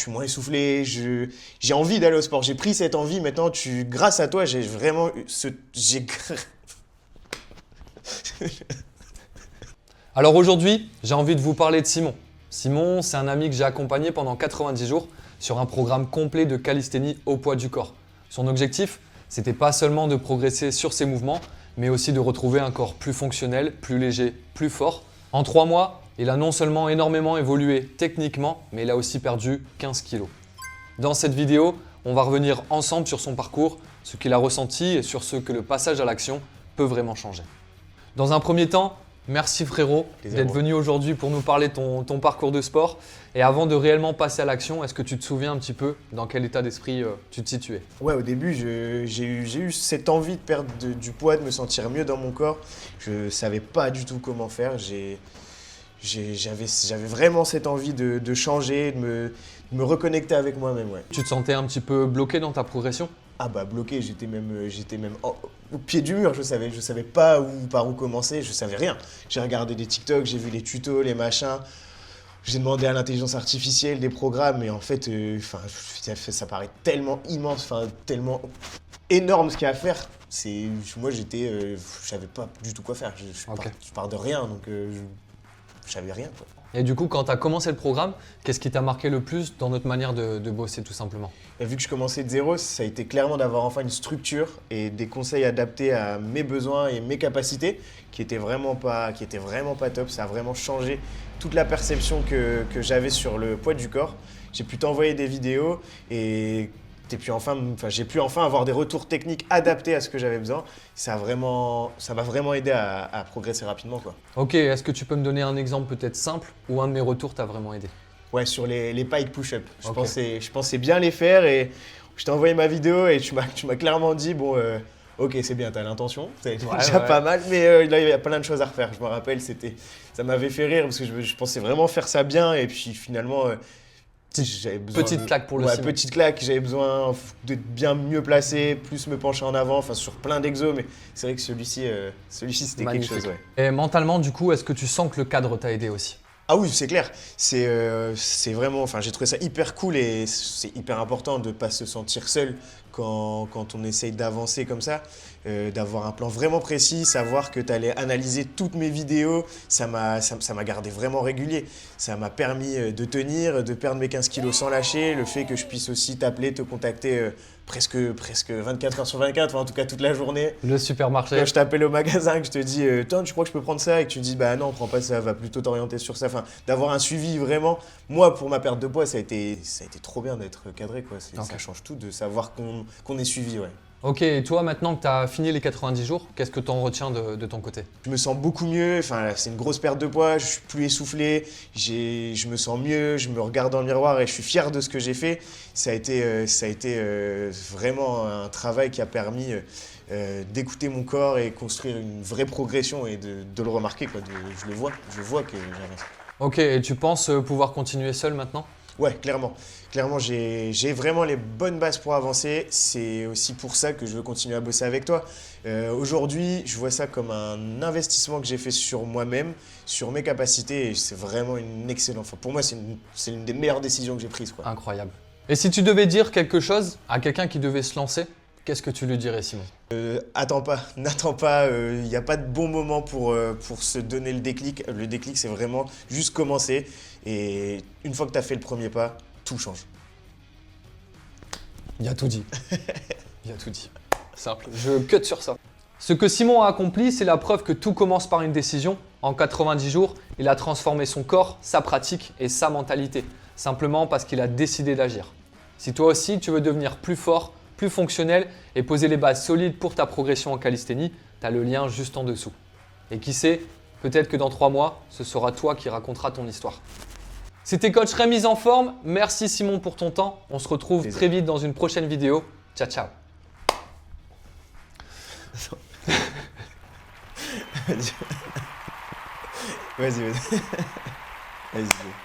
suis moins essoufflé, j'ai envie d'aller au sport. J'ai pris cette envie. Maintenant, grâce à toi, j'ai vraiment Alors aujourd'hui, j'ai envie de vous parler de Simon. Simon, c'est un ami que j'ai accompagné pendant 90 jours sur un programme complet de calisthénie au poids du corps. Son objectif, c'était pas seulement de progresser sur ses mouvements, mais aussi de retrouver un corps plus fonctionnel, plus léger, plus fort. En 3 mois, il a non seulement énormément évolué techniquement, mais il a aussi perdu 15 kilos. Dans cette vidéo, on va revenir ensemble sur son parcours, ce qu'il a ressenti et sur ce que le passage à l'action peut vraiment changer. Dans un premier temps, merci frérot d'être venu aujourd'hui pour nous parler de ton parcours de sport. Et avant de réellement passer à l'action, est-ce que tu te souviens un petit peu dans quel état d'esprit tu te situais? Ouais, au début, j'ai eu cette envie de perdre du poids, de me sentir mieux dans mon corps. Je savais pas du tout comment faire. J'avais vraiment cette envie de changer, de me reconnecter avec moi-même. Ouais. Tu te sentais un petit peu bloqué dans ta progression? Ah bah bloqué, j'étais même au pied du mur, je savais pas par où commencer, je savais rien. J'ai regardé des TikTok, j'ai vu les tutos, les machins. J'ai demandé à l'intelligence artificielle des programmes, mais en fait, ça paraît tellement immense, tellement énorme ce qu'il y a à faire. Moi, je savais pas du tout quoi faire. Je pars de rien, donc je savais rien, quoi. Et du coup, quand tu as commencé le programme, qu'est-ce qui t'a marqué le plus dans notre manière de bosser tout simplement? Et vu que je commençais de zéro, ça a été clairement d'avoir enfin une structure et des conseils adaptés à mes besoins et mes capacités qui étaient vraiment pas top. Ça a vraiment changé toute la perception que j'avais sur le poids du corps. J'ai pu t'envoyer des vidéos et j'ai pu enfin avoir des retours techniques adaptés à ce que j'avais besoin. Ça m'a vraiment aidé à progresser rapidement, quoi. Ok, est-ce que tu peux me donner un exemple peut-être simple où un de mes retours t'a vraiment aidé? Ouais, sur les pike push-up. Je pensais bien les faire et je t'ai envoyé ma vidéo et tu m'as clairement dit, bon, ok, c'est bien, t'as l'intention, c'est déjà pas mal, mais là, il y a plein de choses à refaire. Je me rappelle, ça m'avait fait rire parce que je pensais vraiment faire ça bien et puis finalement… Petite claque pour le Simon. Petite claque, j'avais besoin d'être bien mieux placé, plus me pencher en avant, sur plein d'exos, mais c'est vrai que celui-ci c'était quelque chose. Ouais. Et mentalement, du coup, est-ce que tu sens que le cadre t'a aidé aussi? Ah oui, c'est clair. C'est vraiment, j'ai trouvé ça hyper cool et c'est hyper important de ne pas se sentir seul quand on essaye d'avancer comme ça, d'avoir un plan vraiment précis, savoir que tu allais analyser toutes mes vidéos, ça m'a gardé vraiment régulier. Ça m'a permis de tenir, de perdre mes 15 kilos sans lâcher, le fait que je puisse aussi t'appeler, te contacter presque 24 heures sur 24, en tout cas toute la journée. Le supermarché. Quand je t'appelle au magasin, que je te dis « Tiens, tu crois que je peux prendre ça ?» et que tu me dis « Bah non, prends pas ça, va plutôt t'orienter sur ça. » D'avoir un suivi vraiment. Moi, pour ma perte de poids, ça a été trop bien d'être cadré, quoi. Ça change tout de savoir qu'on est suivi, ouais. Ok, et toi, maintenant que tu as fini les 90 jours, qu'est-ce que tu en retiens de ton côté? Je me sens beaucoup mieux, c'est une grosse perte de poids, je suis plus essoufflé, je me sens mieux, je me regarde dans le miroir et je suis fier de ce que j'ai fait. Ça a été vraiment un travail qui a permis d'écouter mon corps et construire une vraie progression et de le remarquer, quoi. Je vois que j'avance. Ok, et tu penses pouvoir continuer seul maintenant? Ouais, clairement. Clairement, j'ai vraiment les bonnes bases pour avancer. C'est aussi pour ça que je veux continuer à bosser avec toi. Aujourd'hui, je vois ça comme un investissement que j'ai fait sur moi-même, sur mes capacités. Et c'est vraiment une excellente… Pour moi, c'est une des meilleures décisions que j'ai prises, quoi. Incroyable. Et si tu devais dire quelque chose à quelqu'un qui devait se lancer, qu'est-ce que tu lui dirais, Simon? Attends pas, n'attends pas, il n'y a pas de bon moment pour se donner le déclic. Le déclic, c'est vraiment juste commencer. Et une fois que tu as fait le premier pas, tout change. Il a tout dit. Il a tout dit. Simple. Je cut sur ça. Ce que Simon a accompli, c'est la preuve que tout commence par une décision. En 90 jours, il a transformé son corps, sa pratique et sa mentalité. Simplement parce qu'il a décidé d'agir. Si toi aussi, tu veux devenir plus fort, plus fonctionnel et poser les bases solides pour ta progression en calisthénie, tu as le lien juste en dessous. Et qui sait, peut-être que dans 3 mois, ce sera toi qui raconteras ton histoire. C'était Coach Remise en forme. Merci Simon pour ton temps. On se retrouve très vite dans une prochaine vidéo. Ciao, ciao. Vas-y. Vas-y.